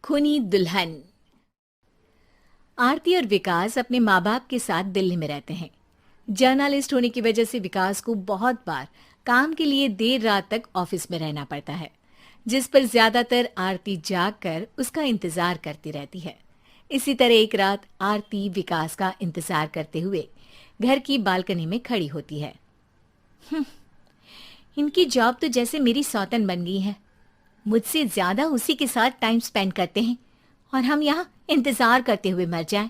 खूनी दुल्हन। आरती और विकास अपने माँ बाप के साथ दिल्ली में रहते हैं। जर्नलिस्ट होने की वजह से विकास को बहुत बार काम के लिए देर रात तक ऑफिस में रहना पड़ता है, जिस पर ज्यादातर आरती जाग कर उसका इंतजार करती रहती है। इसी तरह एक रात आरती विकास का इंतजार करते हुए घर की बालकनी में खड़ी होती है। इनकी जॉब तो जैसे मेरी सौतन बन गई है। मुझसे ज्यादा उसी के साथ टाइम स्पेंड करते हैं और हम यहाँ इंतजार करते हुए मर जाएं।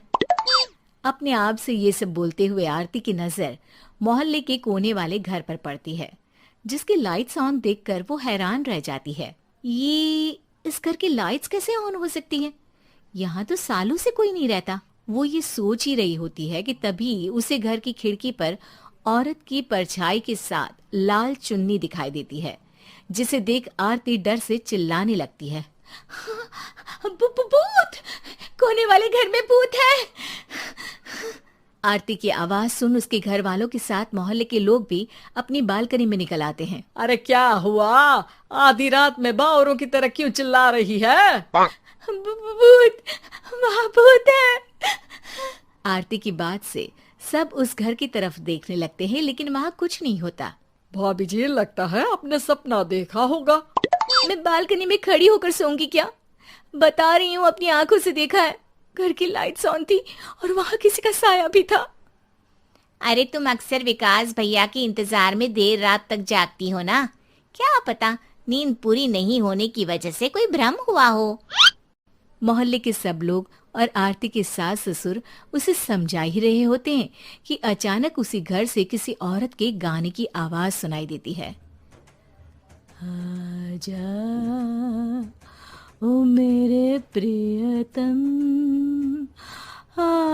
अपने आप से ये सब बोलते हुए आरती की नजर मोहल्ले के कोने वाले घर पर पड़ती है, जिसकी लाइट्स ऑन देखकर वो हैरान रह जाती है। ये इस घर की लाइट्स कैसे ऑन हो सकती हैं? यहाँ तो सालों से कोई नहीं रहता। वो ये सोच ही रही होती है कि तभी उसे घर की खिड़की पर औरत की परछाई के साथ लाल चुन्नी दिखाई देती है, जिसे देख आरती डर से चिल्लाने लगती है। भूत! कोने वाले घर में भूत है! आरती की आवाज सुन उसके घर वालों के साथ मोहल्ले के लोग भी अपनी बालकनी में निकल आते हैं। अरे क्या हुआ? आधी रात में बावरों की तरह क्यों चिल्ला रही है? भूत! वहाँ भूत है! आरती की बात से सब उस घर की तरफ देखने लगते हैं, लेकिन वहाँ कुछ नहीं होता। भाभी जी, लगता है आपने सपना देखा होगा। मैं बालकनी में खड़ी होकर सोऊंगी क्या? बता रही हूँ, अपनी आंखों से देखा है। घर की लाइट्स ऑन थी और वहाँ किसी का साया भी था। अरे तुम अक्सर विकास भैया के इंतजार में देर रात तक जागती हो ना? क्या पता नींद पूरी नहीं होने की वजह से कोई भ्रम हुआ हो। मोहल्ले के सब लोग और आरती के सास ससुर उसे समझा ही रहे होते हैं कि अचानक उसी घर से किसी औरत के गाने की आवाज सुनाई देती है। आजा ओ मेरे प्रियतम, आजा।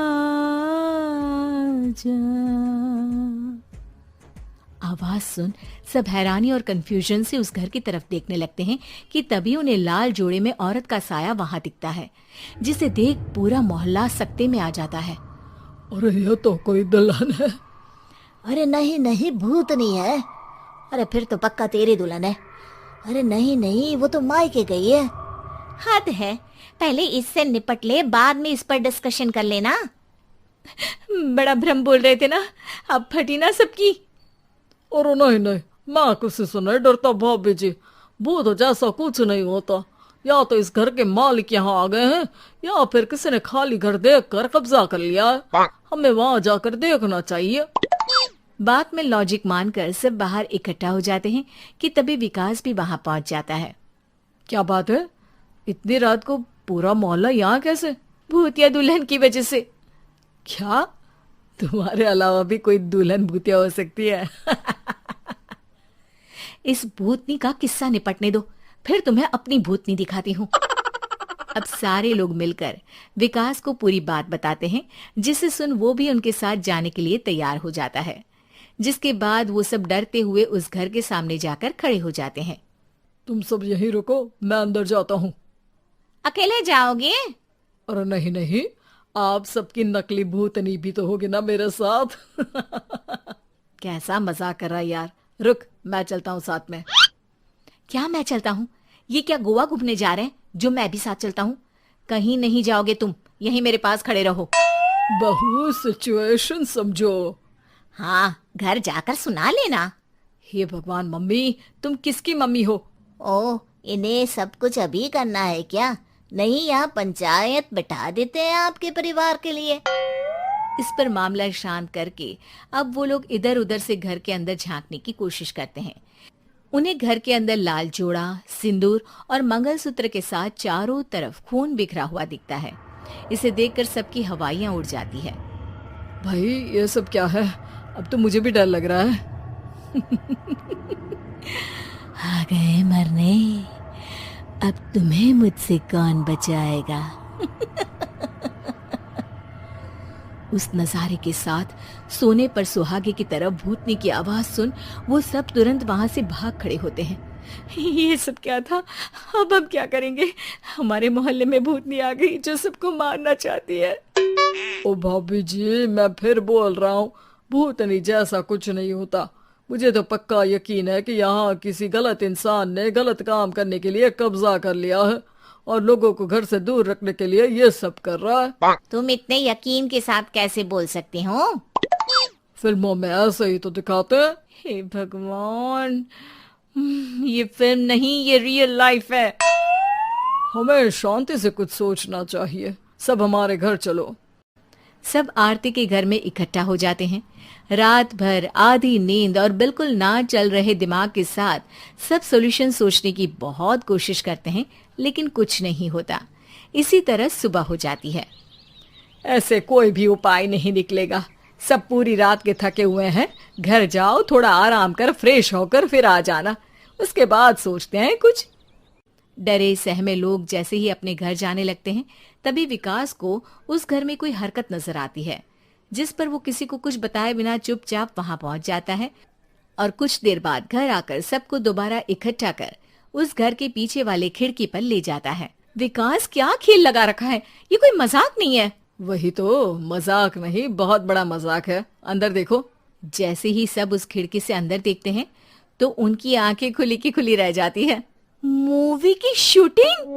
आवाज सुन सब हैरानी और कंफ्यूजन से उस घर की तरफ देखने लगते हैं कि तभी उन्हें लाल जोड़े में औरत का साया वहां दिखता है, जिसे देख पूरा मोहल्ला सकते में आ जाता है। अरे ये तो कोई दुल्हन है। अरे नहीं नहीं, भूत नहीं है। अरे फिर तो पक्का तेरी दुल्हन है। अरे नहीं नहीं, वो तो मायके गई है। हद है, पहले इससे निपट ले, बाद में इस पर डिस्कशन कर लेना। बड़ा भ्रम बोल रहे थे ना, अब फटी ना सबकी। और नहीं नहीं, मैं किसी से नहीं डरता भाभी जी। भूत जैसा कुछ नहीं होता। या तो इस घर के मालिक यहाँ आ गए हैं, या फिर किसी ने खाली घर देख कर कब्जा कर लिया है। हमें वहां जाकर देखना चाहिए। बात में लॉजिक मानकर सब बाहर इकट्ठा हो जाते हैं कि तभी विकास भी वहां पहुंच जाता है। क्या बात है? इतनी रात को पूरा मोहल्ला यहाँ कैसे? भूतिया दुल्हन की वजह से। क्या तुम्हारे अलावा भी कोई दुल्हन भूतिया हो सकती है? इस भूतनी का किस्सा निपटने दो, फिर तुम्हें अपनी भूतनी दिखाती हूँ। अब सारे लोग मिलकर विकास को पूरी बात बताते हैं, जिसे सुन वो भी उनके साथ जाने के लिए तैयार हो जाता है। जिसके बाद वो सब डरते हुए उस घर के सामने जाकर खड़े हो जाते हैं। तुम सब यहीं रुको, मैं अंदर जाता हूँ। अकेले जाओगे? अरे नहीं नहीं, आप सबकी नकली भूतनी भी तो होगी ना मेरे साथ। कैसा मजाक कर रहा है यार। रुक, मैं चलता हूँ साथ में। क्या मैं चलता हूँ? ये क्या गोवा घूमने जा रहे हैं जो मैं भी साथ चलता हूँ? कहीं नहीं जाओगे तुम, यहीं मेरे पास खड़े रहो। बहू सिचुएशन समझो। हाँ, घर जाकर सुना लेना। हे भगवान, मम्मी तुम किसकी मम्मी हो? ओ, इन्हें सब कुछ अभी करना है क्या? नहीं, यहाँ पंचायत बिठा देते हैं आपके परिवार के लिए। इस पर मामला शांत करके अब वो लोग इधर उधर से घर के अंदर झांकने की कोशिश करते हैं। उन्हें घर के अंदर लाल जोड़ा, सिंदूर और मंगलसूत्र के साथ चारों तरफ खून बिखरा हुआ दिखता है। इसे देखकर सबकी हवाइयां उड़ जाती है। भाई ये सब क्या है? अब तो मुझे भी डर लग रहा है। आ गए मरने, अब तुम्हें मुझसे कौन बचाएगा? उस नजारे के साथ सोने पर सुहागे की तरफ भूतनी की आवाज सुन वो सब तुरंत वहां से भाग खड़े होते हैं। ये सब क्या था? अब हम क्या करेंगे? हमारे मोहल्ले में भूतनी आ गई जो सबको मारना चाहती है। ओ भाभी जी, मैं फिर बोल रहा हूँ, भूतनी जैसा कुछ नहीं होता। मुझे तो पक्का यकीन है कि यहाँ किसी गलत इंसान ने गलत काम करने के लिए कब्जा कर लिया है और लोगों को घर से दूर रखने के लिए ये सब कर रहा है। तुम इतने यकीन के साथ कैसे बोल सकते हो? फिल्मों में ऐसे ही तो दिखाते हैं। हे भगवान, ये फिल्म नहीं, ये रियल लाइफ है। हमें शांति से कुछ सोचना चाहिए। सब हमारे घर चलो। सब आरती के घर में इकट्ठा हो जाते हैं। रात भर आधी नींद और बिल्कुल ना चल रहे दिमाग के साथ सब सॉल्यूशन सोचने की बहुत कोशिश करते हैं, लेकिन कुछ नहीं होता। इसी तरह सुबह हो जाती है। ऐसे कोई भी उपाय नहीं निकलेगा। सब पूरी रात के थके हुए हैं। घर जाओ, थोड़ा आराम कर, फ्रेश होकर फिर आ जाना, उसके बाद सोचते हैं कुछ। डरे सहमे लोग जैसे ही अपने घर जाने लगते हैं, तभी विकास को उस घर में कोई हरकत नजर आती है, जिस पर वो किसी को कुछ बताए बिना चुपचाप वहां पहुंच जाता है और कुछ देर बाद घर आकर सबको दोबारा इकट्ठा कर उस घर के पीछे वाले खिड़की पर ले जाता है। विकास, क्या खेल लगा रखा है? ये कोई मजाक नहीं है। वही तो, मजाक नहीं, बहुत बड़ा मजाक है। अंदर देखो। जैसे ही सब उस खिड़की से अंदर देखते हैं तो उनकी आंखें खुली की खुली रह जाती है। मूवी की शूटिंग?